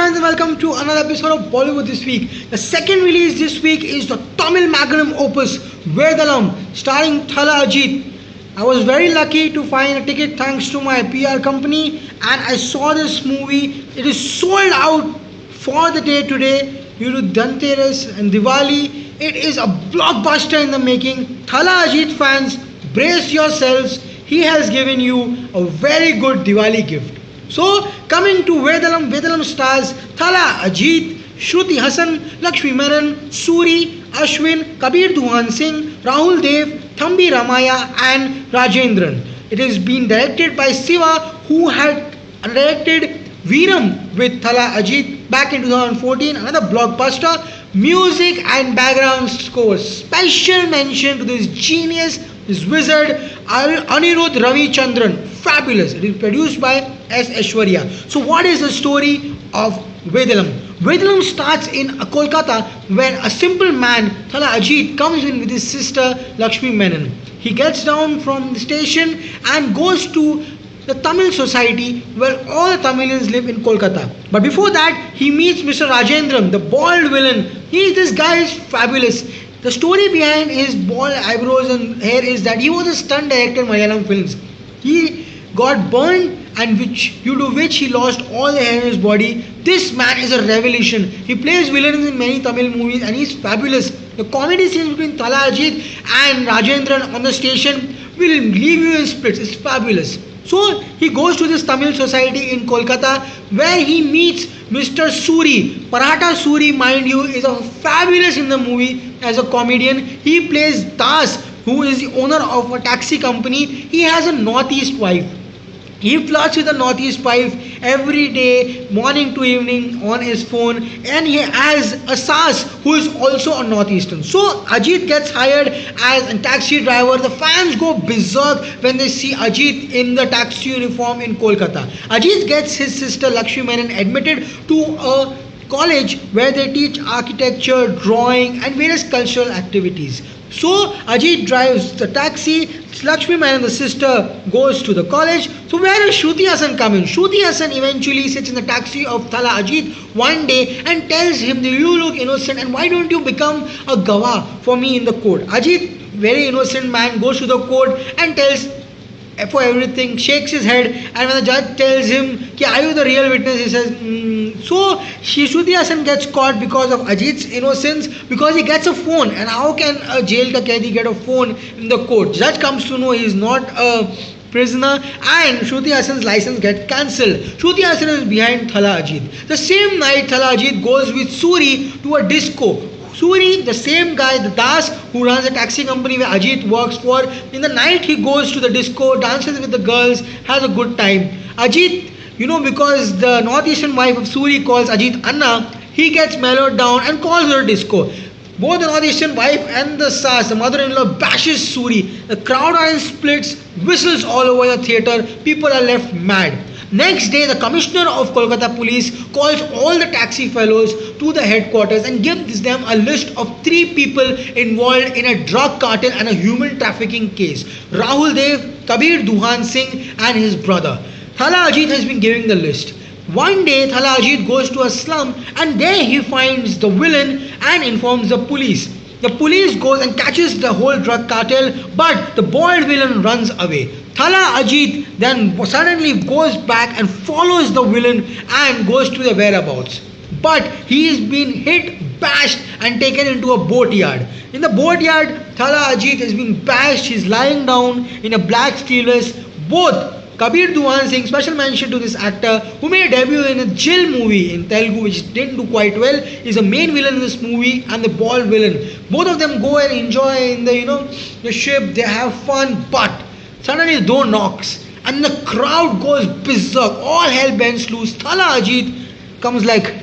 friends, and welcome to another episode of Bollywood This Week. The second release this week is the Tamil magnum opus Vedalam, starring Thala Ajit. I was very lucky to find a ticket thanks to my PR company, and I saw this movie. It is sold out for the day today due to Dhanteras and Diwali. It is a blockbuster in the making. Thala Ajit fans, brace yourselves. He has given you a very good Diwali gift. So, coming to Vedalam, Vedalam stars Thala Ajit, Shruti Hassan, Lakshmi Menon, Suri, Ashwin, Kabir Duhan Singh, Rahul Dev, Thambi Ramaya and Rajendran. It is been directed by Siva, who had directed Veeram with Thala Ajit back in 2014, another blockbuster. Music and background score. Special mention to this genius, this wizard, Anirudh Ravichandran. Fabulous. It is produced by S. Aishwarya. So, what is the story of Vedalam? Vedalam starts in Kolkata, where a simple man, Thala Ajit, comes in with his sister Lakshmi Menon. He gets down from the station and goes to the Tamil society where all the Tamilians live in Kolkata. But before that, he meets Mr. Rajendran, the bald villain. This guy is fabulous. The story behind his bald eyebrows and hair is that he was a stunt director in Malayalam films. He got burned, and due to which he lost all the hair in his body. This man is a revelation. He plays villains in many Tamil movies and he's fabulous. The comedy scenes between Thala Ajit and Rajendran on the station will leave you in splits. It's fabulous. So he goes to this Tamil society in Kolkata where he meets Mr. Suri. Paratha Suri, mind you, is a fabulous in the movie as a comedian. He plays Das, who is the owner of a taxi company. He has a northeast wife. He flirts with the northeast wife every day, morning to evening on his phone, and he has a Sas who is also a northeastern. So Ajit gets hired as a taxi driver. The fans go berserk when they see Ajit in the taxi uniform in Kolkata. Ajit gets his sister Lakshmi Menon admitted to a college where they teach architecture, drawing and various cultural activities. So Ajit drives the taxi, Lakshmi Menon, the sister, goes to the college. So where does Shruti Hassan come in? Shruti Hassan eventually sits in the taxi of Thala Ajit one day and tells him that you look innocent and why don't you become a gawah for me in the court. Ajit, very innocent man, goes to the court and tells for everything, shakes his head, and when the judge tells him, are you the real witness, he says, So Shruti Hassan gets caught because of Ajit's innocence, because he gets a phone. And how can a jail ka kaidi get a phone in the court? Judge comes to know he is not a prisoner, and Shruti Hassan's license gets cancelled. Shruti Hassan is behind Thala Ajit. The same night, Thala Ajit goes with Suri to a disco. Suri, the same guy, the Das, who runs a taxi company where Ajit works for, in the night he goes to the disco, dances with the girls, has a good time. Ajit, because the northeastern wife of Suri calls Ajit Anna, he gets mellowed down and calls her disco. Both the northeastern wife and the Sas, the mother-in-law, bashes Suri. The crowd are in splits, whistles all over the theatre, people are left mad. Next day, the commissioner of Kolkata police calls all the taxi fellows to the headquarters and gives them a list of 3 people involved in a drug cartel and a human trafficking case. Rahul Dev, Kabir Duhan Singh and his brother. Thala Ajit has been giving the list. One day, Thala Ajit goes to a slum and there he finds the villain and informs the police. The police goes and catches the whole drug cartel, but the bald villain runs away. Thala Ajit then suddenly goes back and follows the villain and goes to the whereabouts. But he is being hit, bashed and taken into a boatyard. In the boatyard, Thala Ajit has been bashed. He is lying down in a black sleeveless. Both Kabir Duhan Singh, special mention to this actor who made a debut in a Jill movie in Telugu which didn't do quite well, is a main villain in this movie and the bald villain. Both of them go and enjoy in the ship, they have fun, but suddenly the door knocks and the crowd goes berserk. All hell bends loose. Thala Ajit comes like,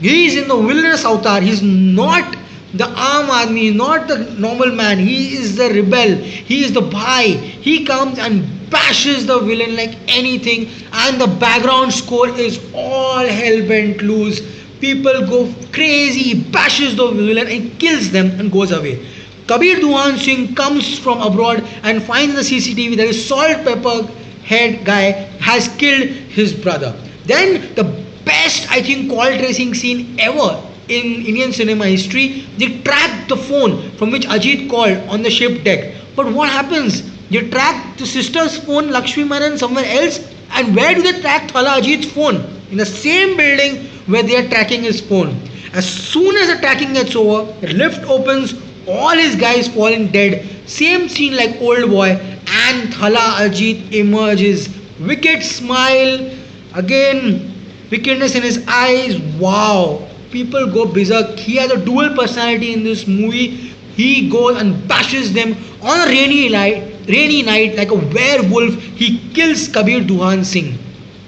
he is in the wilderness avatar. He is not the Aam Aadmi, not the normal man. He is the rebel. He is the bhai. He comes and bashes the villain like anything, and the background score is all hell bent loose. People go crazy. He bashes the villain and kills them and goes away. Kabir Duhan Singh comes from abroad and finds the CCTV that his salt pepper head guy has killed his brother. Then the best I think, call tracing scene ever in Indian cinema history. They tracked the phone from which Ajit called on the ship deck. But what happens? They track the sister's phone, Lakshmi Menon, somewhere else. And where do they track Thala Ajit's phone? In the same building where they are tracking his phone. As soon as the tracking gets over, the lift opens, all his guys falling dead. Same scene like Old Boy, and Thala Ajit emerges. Wicked smile, again, wickedness in his eyes. Wow, people go berserk. He has a dual personality in this movie. He goes and bashes them on a rainy night like a werewolf. He kills Kabir Duhan Singh.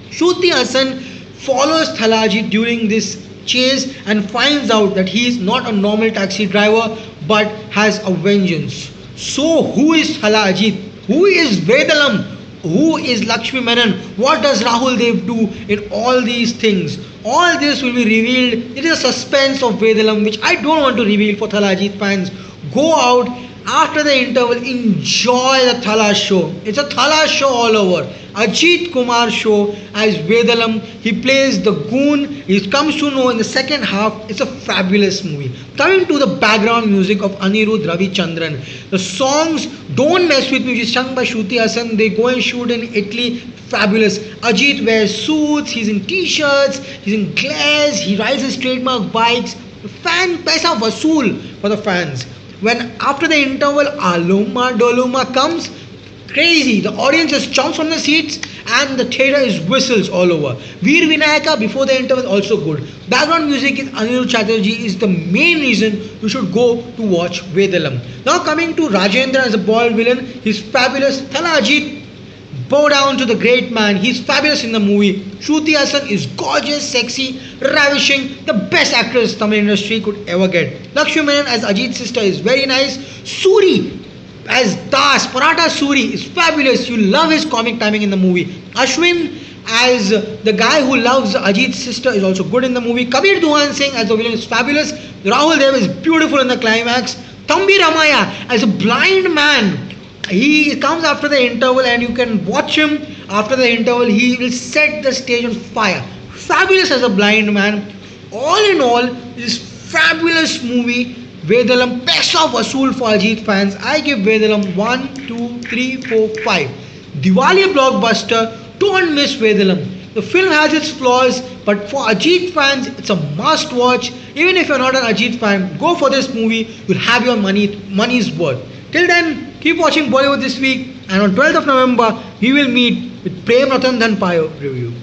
Shruti Hassan follows Thala Ajit during this chase and finds out that he is not a normal taxi driver but has a vengeance. So, who is Thala Ajit? Who is Vedalam? Who is Lakshmi Menon? What does Rahul Dev do in all these things? All this will be revealed. It is a suspense of Vedalam which I don't want to reveal for Thala Ajit fans. Go out after the interval, enjoy the Thala show. It's a Thala show all over. Ajit Kumar show as Vedalam. He plays the goon. He comes to know in the second half. It's a fabulous movie. Coming to the background music of Anirudh Ravichandran. The songs Don't Mess With Me, which is sung by Shruti Hassan. They go and shoot in Italy. Fabulous. Ajit wears suits. He's in t-shirts. He's in glares. He rides his trademark bikes. Fan paisa vasool for the fans. When after the interval Aluma Doluma comes, crazy, the audience just jumps from the seats and the theatre is whistles all over. Veer Vinayaka before the interval also good. Background music is Anirudh Chatterjee is the main reason you should go to watch Vedalam. Now coming to Rajendra as a bald villain, he's fabulous. Thala Ajit, bow down to the great man. He's fabulous in the movie. Shruti Hassan is gorgeous, sexy, ravishing, the best actress Tamil industry could ever get. Lakshmi Menon as Ajit's sister is very nice. Suri as Das, Paratha Suri is fabulous. You love his comic timing in the movie. Ashwin as the guy who loves Ajit's sister is also good in the movie. Kabir Duhan Singh as the villain is fabulous. Rahul Dev is beautiful in the climax. Thambi Ramaya as a blind man. He comes after the interval and you can watch him after the interval. He will set the stage on fire. Fabulous as a blind man. All in all, this fabulous movie, Vedalam, Paisa Vasool for Ajit fans. I give Vedalam 1, 2, 3, 4, 5. Diwali blockbuster, don't miss Vedalam. The film has its flaws, but for Ajit fans, it's a must watch. Even if you're not an Ajit fan, go for this movie. You'll have your money's worth. Till then, keep watching Bollywood This Week, and on 12th of November, we will meet with Prem Ratan Dhan Payo review.